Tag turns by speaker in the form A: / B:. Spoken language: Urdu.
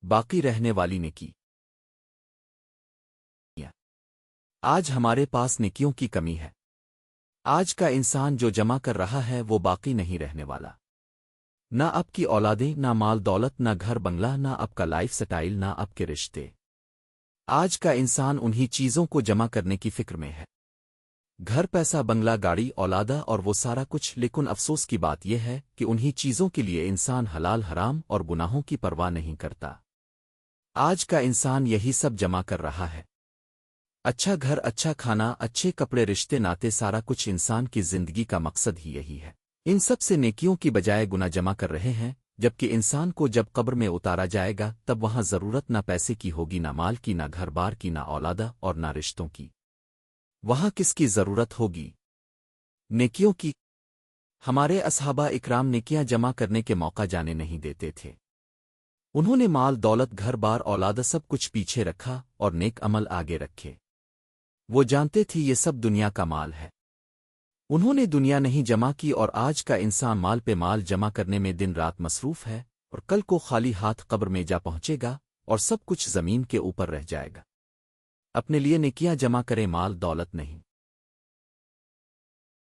A: باقی رہنے والی نیکی۔ آج ہمارے پاس نیکیوں کی کمی ہے۔ آج کا انسان جو جمع کر رہا ہے وہ باقی نہیں رہنے والا۔ نہ اب کی اولادیں، نہ مال دولت، نہ گھر بنگلہ، نہ اب کا لائف سٹائل، نہ اب کے رشتے۔ آج کا انسان انہی چیزوں کو جمع کرنے کی فکر میں ہے۔ گھر، پیسہ، بنگلہ، گاڑی، اولادہ اور وہ سارا کچھ، لیکن افسوس کی بات یہ ہے کہ انہی چیزوں کے لیے انسان حلال حرام اور گناہوں کی پرواہ نہیں کرتا۔ آج کا انسان یہی سب جمع کر رہا ہے۔ اچھا گھر، اچھا کھانا، اچھے کپڑے، رشتے ناتے، سارا کچھ انسان کی زندگی کا مقصد ہی یہی ہے۔ ان سب سے نیکیوں کی بجائے گناہ جمع کر رہے ہیں، جبکہ انسان کو جب قبر میں اتارا جائے گا تب وہاں ضرورت نہ پیسے کی ہوگی، نہ مال کی، نہ گھر بار کی، نہ اولادہ اور نہ رشتوں کی۔ وہاں کس کی ضرورت ہوگی؟ نیکیوں کی۔ ہمارے اصحابہ اکرام نیکیاں جمع کرنے کے موقع جانے نہیں دیتے تھے۔ انہوں نے مال دولت، گھر بار، اولادہ سب کچھ پیچھے رکھا اور نیک عمل آگے رکھے۔ وہ جانتے تھے یہ سب دنیا کا مال ہے۔ انہوں نے دنیا نہیں جمع کی، اور آج کا انسان مال پہ مال جمع کرنے میں دن رات مصروف ہے، اور کل کو خالی ہاتھ قبر میں جا پہنچے گا اور سب کچھ زمین کے اوپر رہ جائے گا۔ اپنے لیے نیکیاں جمع کریں، مال دولت نہیں۔